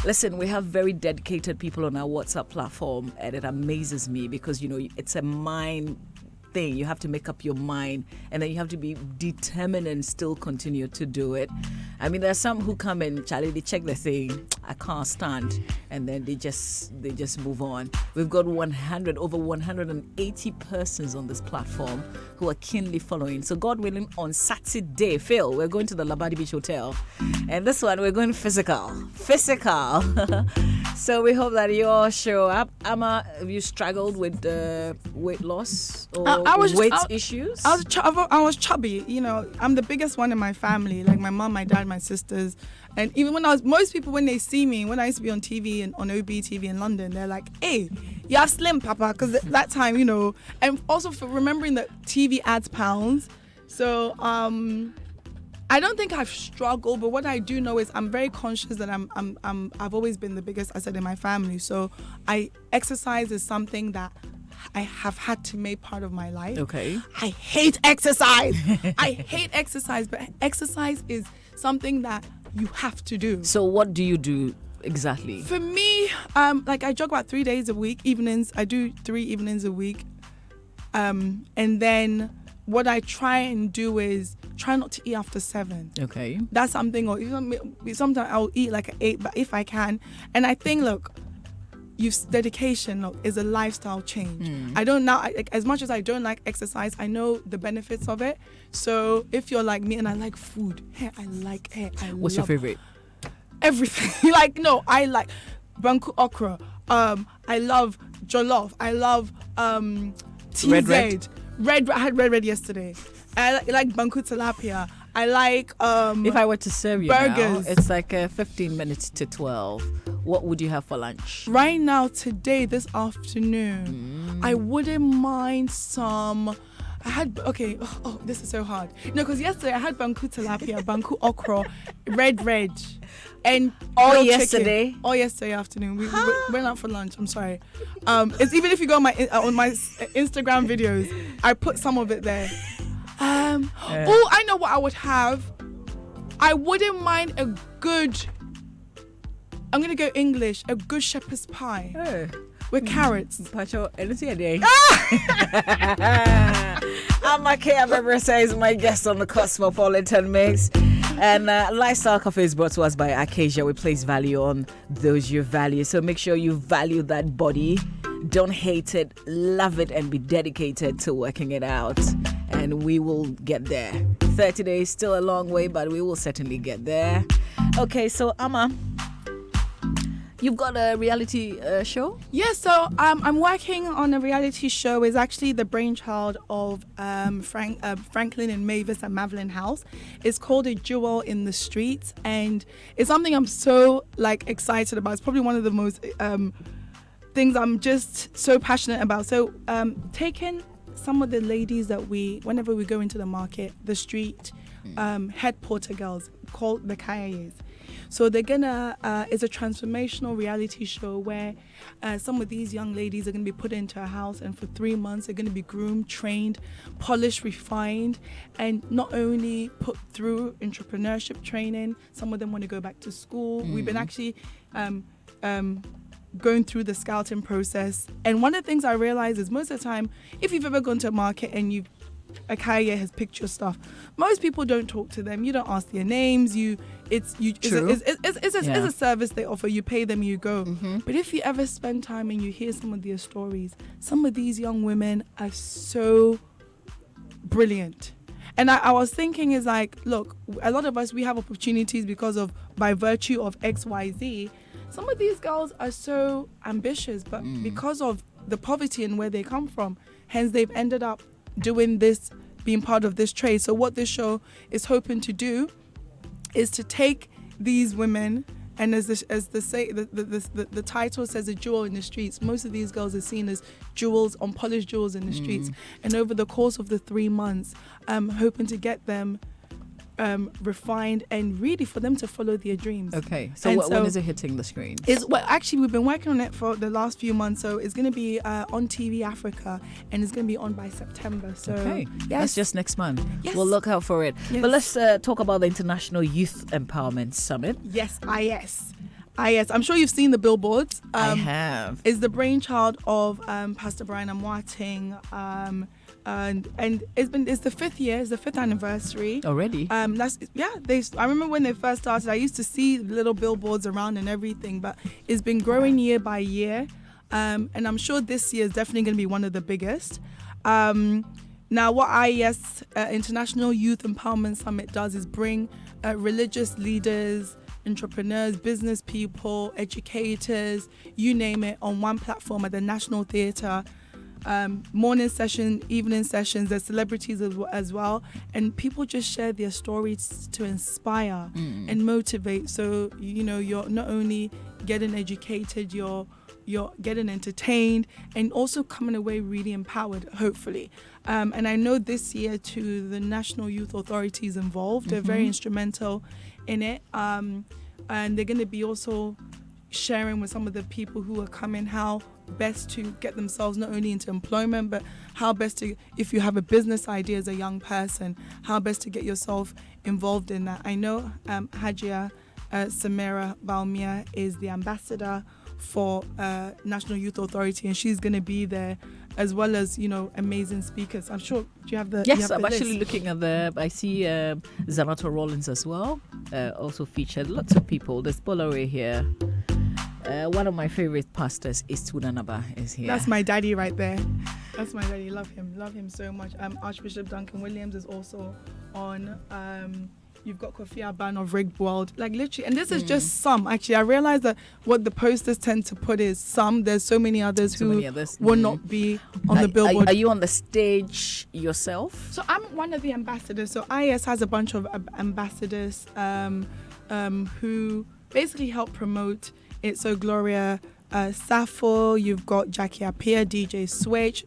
Listen, we have very dedicated people on our WhatsApp platform, and it amazes me because, it's a mind thing. You have to make up your mind, and then you have to be determined and still continue to do it. I mean, there are some who come and Charlie, they check the thing, I can't stand, and then they just move on. We've got over 180 persons on this platform who are keenly following. So God willing, on Saturday, Phil, we're going to the Labadi Beach Hotel, and this one we're going physical. So we hope that you all show up. Amma, have you struggled with weight loss or weight issues? I was chubby. I'm the biggest one in my family. Like my mom, my dad, my sisters, and even most people when they see me, when I used to be on TV and on OBTV in London, they're like, "Hey, you're slim, Papa," because that time, and also for remembering that TV adds pounds. So I don't think I've struggled, but what I do know is I'm very conscious that I've always been the biggest, I said, in my family. So exercise is something that I have had to make part of my life. Okay. I hate exercise. But exercise is something that you have to do. So what do you do exactly? For me, I jog about 3 days a week, evenings. I do 3 evenings a week. And then what I try and do is try not to eat after 7. Okay. That's something, or even sometimes I'll eat like at 8, but if I can. And I think, look, dedication is a lifestyle change. I don't now, as much as I don't like exercise, I know the benefits of it. So if you're like me and I like food, What's your favorite? Everything. I like banku okra. I love jollof. I love TZ. Red. I had red yesterday. I like banku tilapia. I like if I were to serve you burgers. Now, it's like 15 minutes to 12. What would you have for lunch? Right now, today, this afternoon, I wouldn't mind some. This is so hard. No, because yesterday I had banku tilapia, banku okra, red, and all yesterday. Chicken. All yesterday afternoon. We went out for lunch. I'm sorry. It's even if you go on my Instagram videos, I put some of it there. I know what I would have. I wouldn't mind a good. I'm gonna go English. A good shepherd's pie with carrots. Abebrese is my guest on the Cosmopolitan Mix. And Lifestyle Cafe is brought to us by Acacia. We place value on those you value. So make sure you value that body. Don't hate it. Love it and be dedicated to working it out. And we will get there. 30 days, still a long way, but we will certainly get there. Okay, so Amma, you've got a reality show? Yeah, so I'm working on a reality show. It's actually the brainchild of Franklin and Mavis at Mavelin House. It's called A Jewel in the Streets, and it's something I'm so excited about. It's probably one of the most things I'm just so passionate about. So taking some of the ladies that whenever we go into the market, the street head porter girls called the Kayayes. So they're gonna, it's a transformational reality show where some of these young ladies are gonna be put into a house, and for 3 months they're gonna be groomed, trained, polished, refined, and not only put through entrepreneurship training. Some of them want to go back to school. We've been actually going through the scouting process. And one of the things I realize is most of the time, if you've ever gone to a market and Akaya has picked your stuff, most people don't talk to them. You don't ask their names. It's a service they offer. You pay them, you go. But if you ever spend time and you hear some of their stories, some of these young women are so brilliant. And I was thinking is look, a lot of us, we have opportunities by virtue of XYZ. Some of these girls are so ambitious, but because of the poverty and where they come from, hence they've ended up doing this, being part of this trade. So what this show is hoping to do is to take these women, and as the title says, a jewel in the streets. Most of these girls are seen as jewels, unpolished jewels in the streets. And over the course of the 3 months, I'm hoping to get them refined and really for them to follow their dreams. Okay, so when is it hitting the screen? Actually, we've been working on it for the last few months, so it's going to be on TV Africa, and it's going to be on by September. So okay, yes. That's just next month. Yes. We'll look out for it. Yes. But let's talk about the International Youth Empowerment Summit. Yes, IS. Yes, I'm sure you've seen the billboards. I have. Is the brainchild of Pastor Brian Amwating, and it's the 5th year, it's the 5th anniversary Already? I remember when they first started, I used to see little billboards around and everything, but it's been growing year by year, and I'm sure this year is definitely going to be one of the biggest. Now, what IES International Youth Empowerment Summit does is bring religious leaders, entrepreneurs, business people, educators, you name it, on one platform at the National Theatre. Morning session, evening sessions, there's celebrities as well, and people just share their stories to inspire and motivate. So you're not only getting educated, you're getting entertained and also coming away really empowered, hopefully. And I know this year too, the National Youth Authority is involved. They're very instrumental in it, and they're going to be also sharing with some of the people who are coming how best to get themselves not only into employment, but how best to, if you have a business idea as a young person, how best to get yourself involved in that. I know Hajia Samira Balmia is the ambassador for National Youth Authority, and she's going to be there, as well as amazing speakers. I'm sure. Do you have the? Yes, I'm actually looking at the. I see Zanata Rollins as well. Also featured lots of people. There's Bolore here. One of my favorite pastors is Tunanaba is here. That's my daddy right there. That's my daddy. Love him so much. Archbishop Duncan Williams is also on. You've got Kofi Aban of Rigged World, like literally, and this is just some. Actually, I realized that what the posters tend to put is some. There's so many others who will not be on the billboard. Are you on the stage yourself? So I'm one of the ambassadors. So IS has a bunch of ambassadors who basically help promote it. So Gloria Sappho, you've got Jackie Appiah, DJ Switch,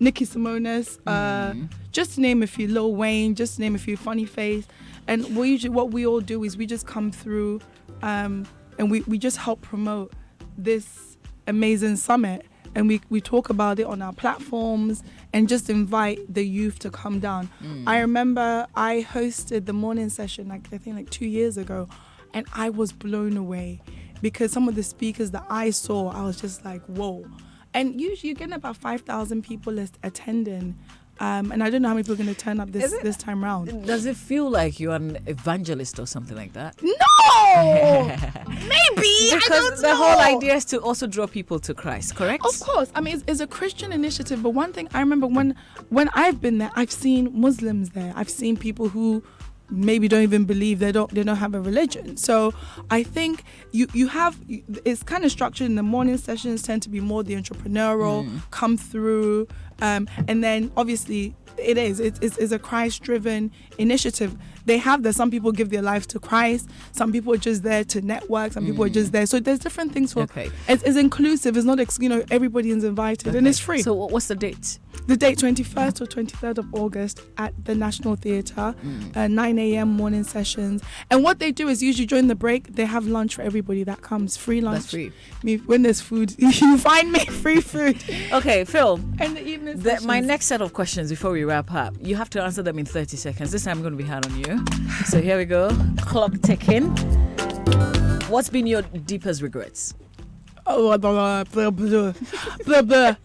Nikki Simonis, just to name a few, Lil Wayne, just to name a few, Funny Face. And what we all do is we just come through and we just help promote this amazing summit. And we talk about it on our platforms and just invite the youth to come down. I remember I hosted the morning session, I think 2 years ago, and I was blown away because some of the speakers that I saw, I was just like, whoa. And usually you're getting about 5,000 people attending. And I don't know how many people are going to turn up this time round. Does it feel like you're an evangelist or something like that? No! Maybe! Because the whole idea is to also draw people to Christ, correct? Of course. I mean, it's a Christian initiative. But one thing I remember when I've been there, I've seen Muslims there. I've seen people who maybe don't even believe, they don't have a religion. So I think you have, it's kind of structured in the morning sessions tend to be more the entrepreneurial come through, and then obviously it's a Christ-driven initiative. They have that. Some people give their lives to Christ. Some people are just there to network. Some people are just there. So there's different things for. Okay. It's inclusive. It's not everybody is invited, and it's free. So what's the date? The date 21st or 23rd of August at the National Theatre, 9 a.m. morning sessions. And what they do is usually during the break they have lunch for everybody that comes. Free lunch. That's free. When there's food, you find me free food. Okay, Phil. And the evening My next set of questions before we wrap up, you have to answer them in 30 seconds. This time I'm going to be hard on you. So here we go. Clock ticking. What's been your deepest regrets? Oh, blah, blah, blah, blah, blah.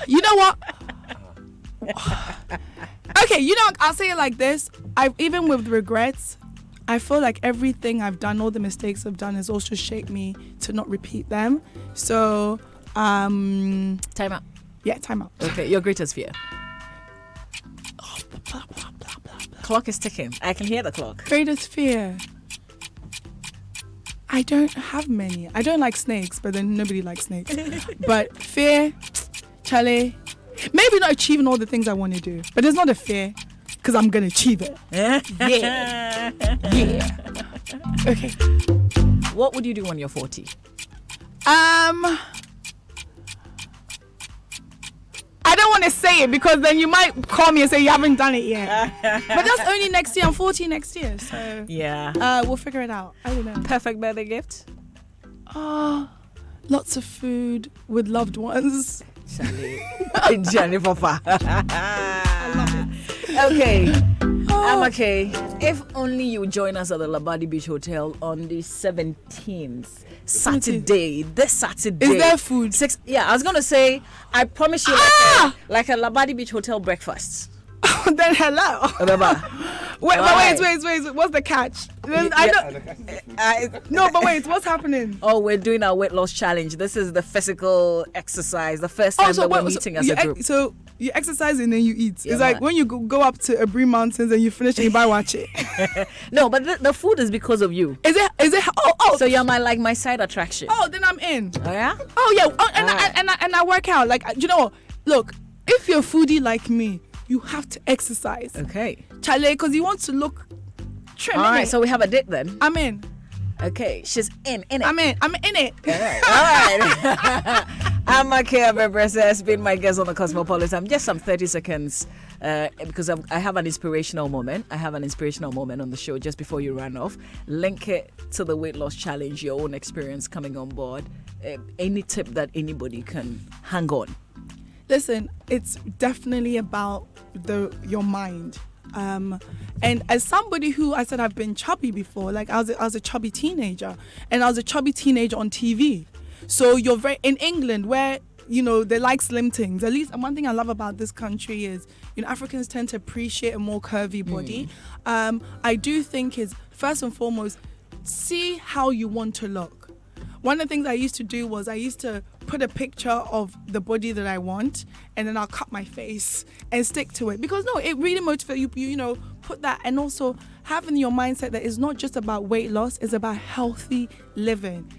You know what? Okay, I'll say it like this. Even with regrets, I feel like everything I've done, all the mistakes I've done, has also shaped me to not repeat them. So, time out. Yeah, time out. Okay, your greatest fear. Clock is ticking. I can hear the clock. Greatest fear. I don't have many. I don't like snakes, but then nobody likes snakes. But fear, Charlie, maybe not achieving all the things I want to do, but there's not a fear because I'm going to achieve it. Yeah. Okay. What would you do when you're 40? I don't want to say it because then you might call me and say you haven't done it yet. But that's only next year. I'm 40 next year, so yeah. We'll figure it out. I don't know. Perfect birthday gift? Lots of food with loved ones. Jenny Papa. I love it. Okay. Oh. Okay. If only you join us at the Labadi Beach Hotel on the 17th. Saturday. This Saturday. Is there food? Yeah, I was going to say, I promise you like a Labadi Beach Hotel breakfast. Then hello. Wait, what's the catch? No, but wait, what's happening? Oh, we're doing our weight loss challenge. This is the physical exercise. The first time that we're meeting as a group. So you exercise and then you eat. Yeah, it's like when you go up to Abebrese Mountains and you finish and you buy watch it. No, but the food is because of you. Is it? Oh. So you're my side attraction. Oh, then I'm in. Oh yeah. Oh yeah. Oh, and I work out. Like, you know what? Look, if you're a foodie like me, you have to exercise. Okay. Chale, because you want to look trim. All right, so we have a date then. I'm in. Okay, she's in it. I'm in it. All right. I'm Abebrese has been my guest on the Cosmopolitan. Just some 30 seconds because I have an inspirational moment. I have an inspirational moment on the show just before you run off. Link it to the weight loss challenge, your own experience coming on board. Any tip that anybody can hang on. Listen, it's definitely about your mind. And as somebody who I said I've been chubby before, like I was a chubby teenager, and I was a chubby teenager on TV. So you're very in England where they like slim things. At least one thing I love about this country is Africans tend to appreciate a more curvy body. I do think is first and foremost see how you want to look. One of the things I used to do was I used to put a picture of the body that I want, and then I'll cut my face and stick to it. Because it really motivates you. You put that, and also having your mindset that it's not just about weight loss, it's about healthy living.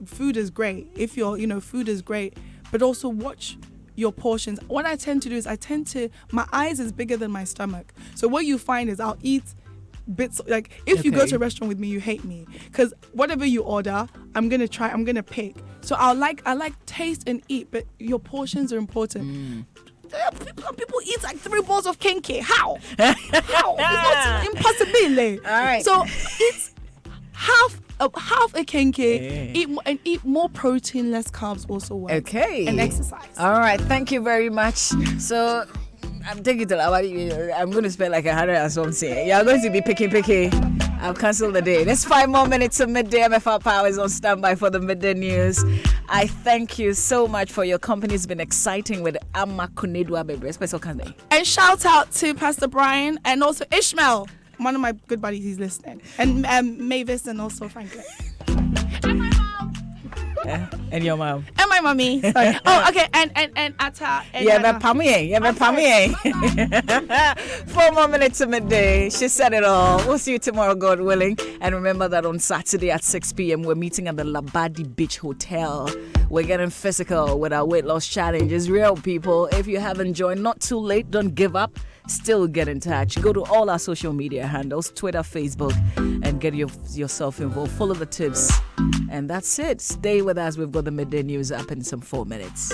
Food is great. If food is great, but also watch your portions. What I tend to do is my eyes is bigger than my stomach. So what you find is I'll eat bits, like if you go to a restaurant with me, you hate me because whatever you order, I'm gonna pick. So I like taste and eat, but your portions are important. People eat like 3 balls of kinky. How? It's not impossible. All right. So it's half a kinky. Eat more protein, less carbs. Also work. Okay. And exercise. All right. Thank you very much. So I'm taking to I'm going to spend like 100 and something. You're going to be picky. I'll cancel the day. There's 5 more minutes to midday. MFR Power is on standby for the midday news. I thank you so much for your company. It's been exciting with Abebrese. And shout out to Pastor Brian and also Ishmael, one of my good buddies. He's listening, and Mavis and also Franklin. And your mom. And my mommy. Sorry. Oh, okay. And Atta. And Pamie. 4 more minutes to midday. She said it all. We'll see you tomorrow, God willing. And remember that on Saturday at 6 p.m. we're meeting at the Labadi Beach Hotel. We're getting physical with our weight loss challenge. It's real, people. If you haven't joined, not too late. Don't give up. Still get in touch. Go to all our social media handles, Twitter, Facebook, and get yourself involved. Follow the tips. And that's it. Stay with us. We've got the midday news up in some 4 minutes.